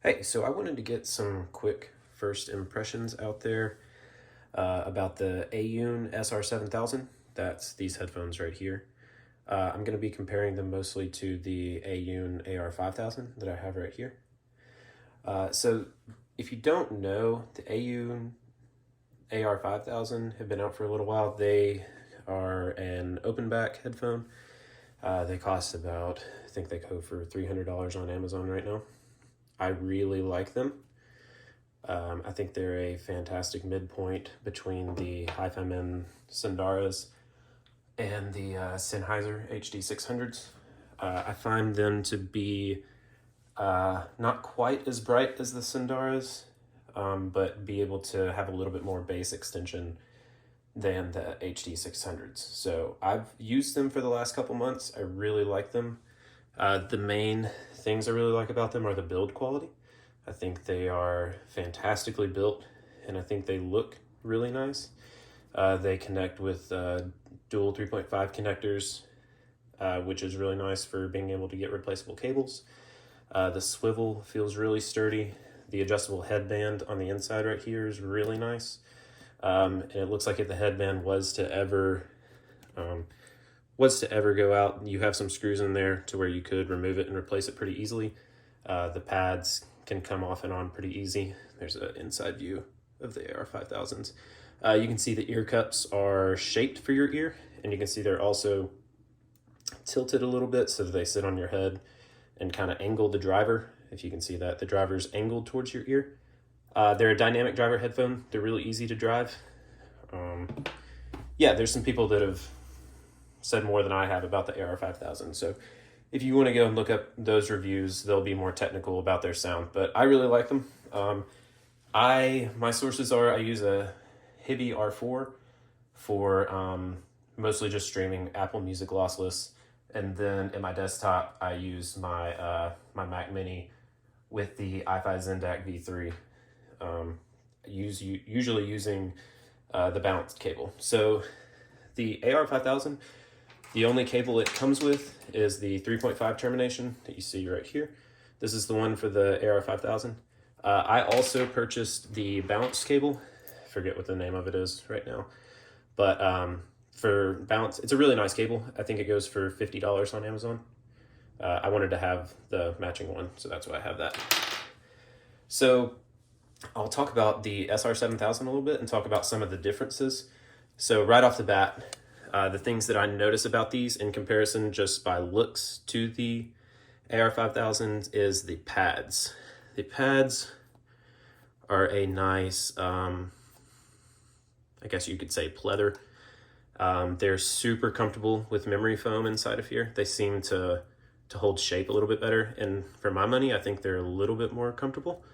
Hey, so I wanted to get some quick first impressions out there about the Aune SR7000. That's these headphones right here. I'm going to be comparing them mostly to the Aune AR5000 that I have right here. So if you don't know, the Aune AR5000 have been out for a little while. They are an open back headphone. They cost about, I think they go for $300 on Amazon right now. I really like them. I think they're a fantastic midpoint between the Hi-Fi Sundaras and the Sennheiser HD600s. I find them to be not quite as bright as the Sundaras, but be able to have a little bit more bass extension than the HD600s. So I've used them for the last couple months. I really like them. The main things I really like about them are the build quality. I think they are fantastically built, and I think they look really nice. They connect with dual 3.5 connectors, which is really nice for being able to get replaceable cables. The swivel feels really sturdy. The adjustable headband on the inside right here is really nice. And it looks like if the headband was to ever go out, you have some screws in there to where you could remove it and replace it pretty easily. The pads can come off and on pretty easy. There's an inside view of the AR5000s. You can see the ear cups are shaped for your ear, and you can see they're also tilted a little bit so that they sit on your head and kind of angle the driver. If you can see that, the driver's angled towards your ear. They're a dynamic driver headphone. They're really easy to drive. Yeah, there's some people that have said more than I have about the AR5000. So if you want to go and look up those reviews, they'll be more technical about their sound, but I really like them. My sources are, I use a Hibi R4 for mostly just streaming Apple Music lossless. And then in my desktop, I use my Mac Mini with the iFi Zendac V3. Usually using the balanced cable. So the AR5000, the only cable it comes with is the 3.5 termination that you see right here. This is the one for the AR5000. I also purchased the balanced cable. I forget what the name of it is right now. But for balance, it's a really nice cable. I think it goes for $50 on Amazon. I wanted to have the matching one, so that's why I have that. So I'll talk about the SR7000 a little bit and talk about some of the differences. So right off the bat, the things that I notice about these in comparison just by looks to the AR5000 is the pads. The pads are a nice, I guess you could say pleather. They're super comfortable with memory foam inside of here. They seem to hold shape a little bit better. And for my money, I think they're a little bit more comfortable.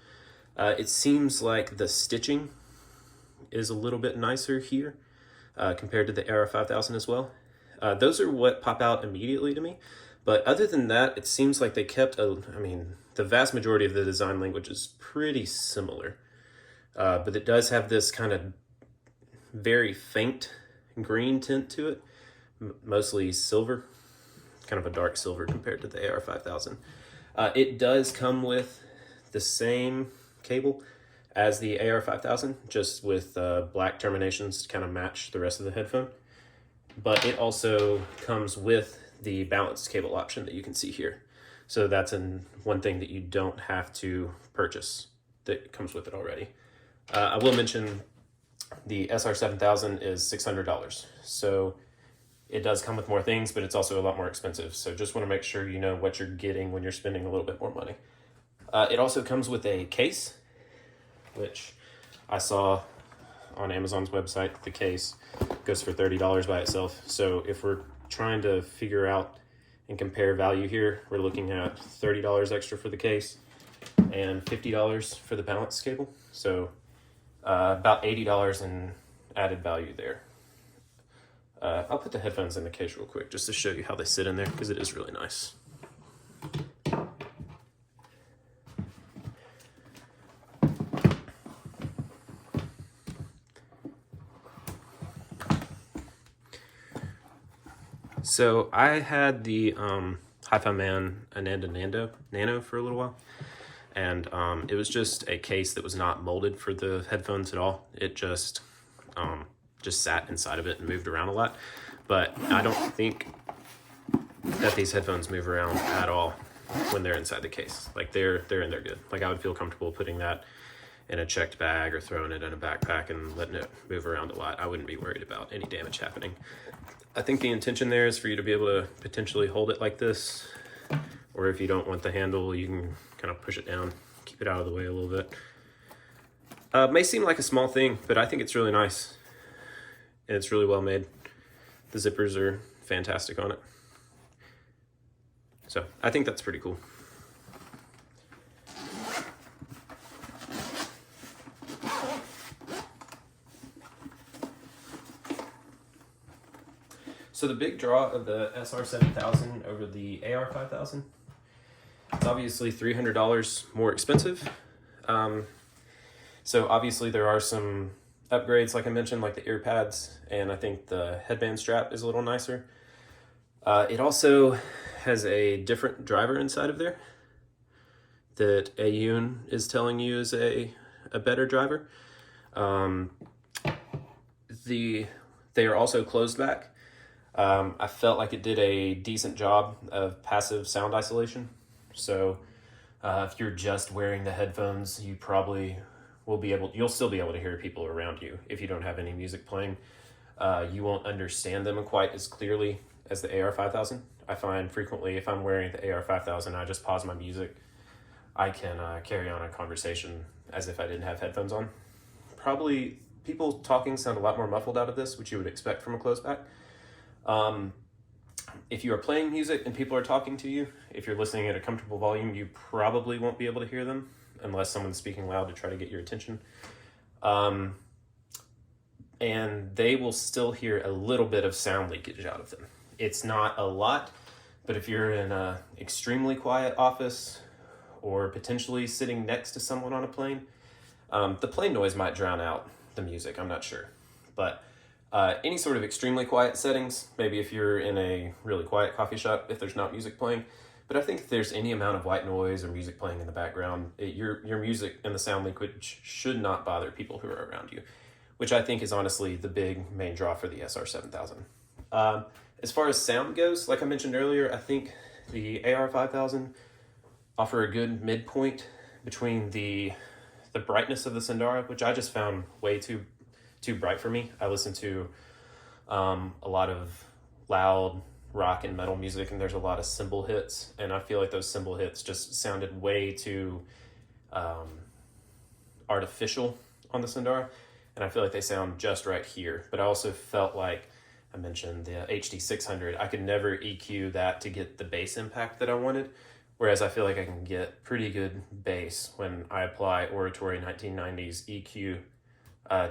It seems like the stitching is a little bit nicer here compared to the AR5000 as well. Those are what pop out immediately to me. But other than that, it seems like they kept, the vast majority of the design language is pretty similar. But it does have this kind of very faint green tint to it, mostly silver, kind of a dark silver compared to the AR5000. It does come with the same cable as the AR5000, just with black terminations to kind of match the rest of the headphone. But it also comes with the balanced cable option that you can see here. So that's one thing that you don't have to purchase that comes with it already. I will mention the SR7000 is $600. So it does come with more things, but it's also a lot more expensive. So just want to make sure you know what you're getting when you're spending a little bit more money. It also comes with a case, which I saw on Amazon's website. The case goes for $30 by itself. So if we're trying to figure out and compare value here, we're looking at $30 extra for the case and $50 for the balance cable. So about $80 in added value there. I'll put the headphones in the case real quick just to show you how they sit in there, because it is really nice. So I had the Hi-Fi Ananda Nano for a little while. And it was just a case that was not molded for the headphones at all. It just sat inside of it and moved around a lot. But I don't think that these headphones move around at all when they're inside the case. Like they're in there good. Like I would feel comfortable putting that in a checked bag or throwing it in a backpack and letting it move around a lot. I wouldn't be worried about any damage happening. I think the intention there is for you to be able to potentially hold it like this, or if you don't want the handle, you can kind of push it down, keep it out of the way a little bit. It may seem like a small thing, but I think it's really nice. And it's really well made. The zippers are fantastic on it. So I think that's pretty cool. So the big draw of the SR7000 over the AR5000, it's obviously $300 more expensive. So obviously there are some upgrades, like I mentioned, like the ear pads, and I think the headband strap is a little nicer. It also has a different driver inside of there that Aune is telling you is a better driver. They are also closed back. I felt like it did a decent job of passive sound isolation. So if you're just wearing the headphones, you probably you'll still be able to hear people around you if you don't have any music playing. You won't understand them quite as clearly as the AR5000. I find frequently if I'm wearing the AR5000, I just pause my music. I can carry on a conversation as if I didn't have headphones on. Probably people talking sound a lot more muffled out of this, which you would expect from a closed back. If you are playing music and people are talking to you, if you're listening at a comfortable volume, you probably won't be able to hear them unless someone's speaking loud to try to get your attention. And they will still hear a little bit of sound leakage out of them. It's not a lot, but if you're in an extremely quiet office or potentially sitting next to someone on a plane, the plane noise might drown out the music, I'm not sure. But any sort of extremely quiet settings, maybe if you're in a really quiet coffee shop, if there's not music playing, but I think if there's any amount of white noise or music playing in the background, your music and the sound leakage should not bother people who are around you, which I think is honestly the big main draw for the SR7000. As far as sound goes, like I mentioned earlier, I think the AR5000 offer a good midpoint between the brightness of the Sundara, which I just found way too bright for me. I listen to a lot of loud rock and metal music, and there's a lot of cymbal hits, and I feel like those cymbal hits just sounded way too artificial on the Sundara, and I feel like they sound just right here. But I also felt like I mentioned the HD600, I could never EQ that to get the bass impact that I wanted, whereas I feel like I can get pretty good bass when I apply Oratory 1990s EQ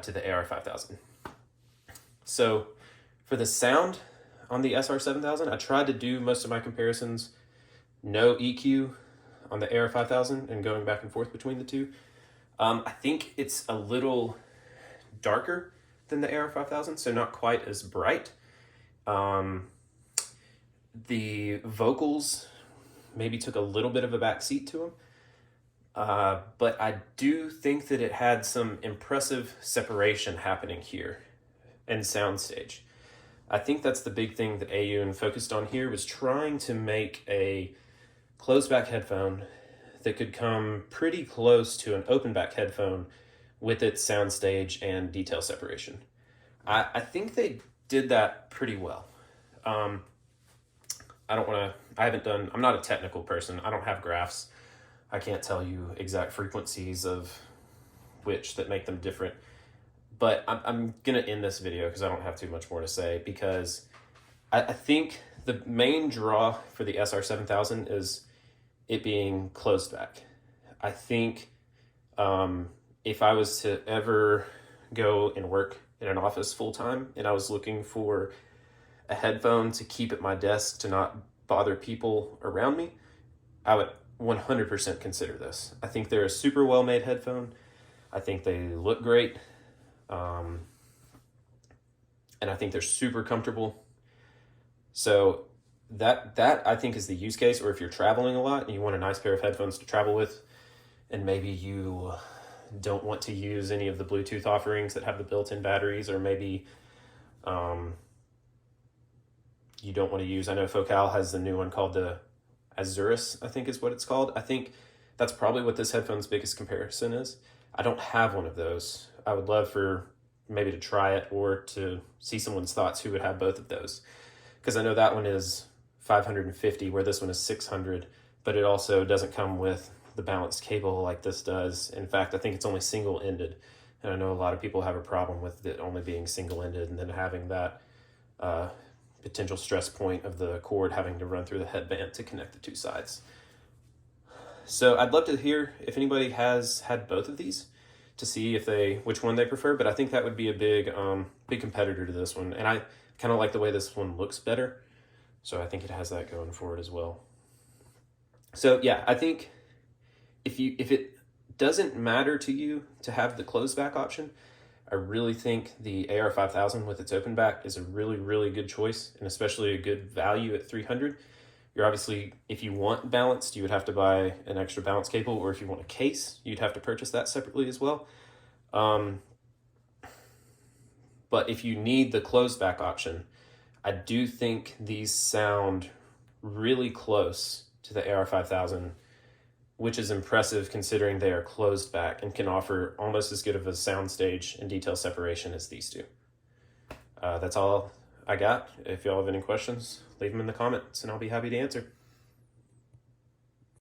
to the AR5000. So for the sound on the SR7000, I tried to do most of my comparisons no EQ on the AR5000 and going back and forth between the two. I think it's a little darker than the AR5000, so not quite as bright. The vocals maybe took a little bit of a back seat to them. But I do think that it had some impressive separation happening here in soundstage. I think that's the big thing that Aune focused on here, was trying to make a closed back headphone that could come pretty close to an open back headphone with its soundstage and detail separation. I think they did that pretty well. I'm not a technical person. I don't have graphs. I can't tell you exact frequencies of which that make them different. But I'm going to end this video because I don't have too much more to say, because I think the main draw for the SR7000 is it being closed back. I think if I was to ever go and work in an office full time and I was looking for a headphone to keep at my desk to not bother people around me, I would 100% consider this. I think they're a super well-made headphone. I think they look great. And I think they're super comfortable. So that I think is the use case, or if you're traveling a lot and you want a nice pair of headphones to travel with, and maybe you don't want to use any of the Bluetooth offerings that have the built-in batteries, or maybe you don't want to use, I know Focal has the new one called the Azurus, I think is what it's called. I think that's probably what this headphone's biggest comparison is. I don't have one of those. I would love for maybe to try it or to see someone's thoughts who would have both of those. Because I know that one is 550 where this one is 600, but it also doesn't come with the balanced cable like this does. In fact, I think it's only single-ended. And I know a lot of people have a problem with it only being single-ended and then having that potential stress point of the cord having to run through the headband to connect the two sides. So I'd love to hear if anybody has had both of these to see if which one they prefer, but I think that would be a big competitor to this one. And I kind of like the way this one looks better. So I think it has that going for it as well. So yeah, I think if it doesn't matter to you to have the closed back option, I really think the AR5000 with its open back is a really, really good choice, and especially a good value at $300. You're obviously, if you want balanced, you would have to buy an extra balance cable, or if you want a case, you'd have to purchase that separately as well. But if you need the closed back option, I do think these sound really close to the AR5000, which is impressive considering they are closed back and can offer almost as good of a soundstage and detail separation as these do. That's all I got. If y'all have any questions, leave them in the comments and I'll be happy to answer.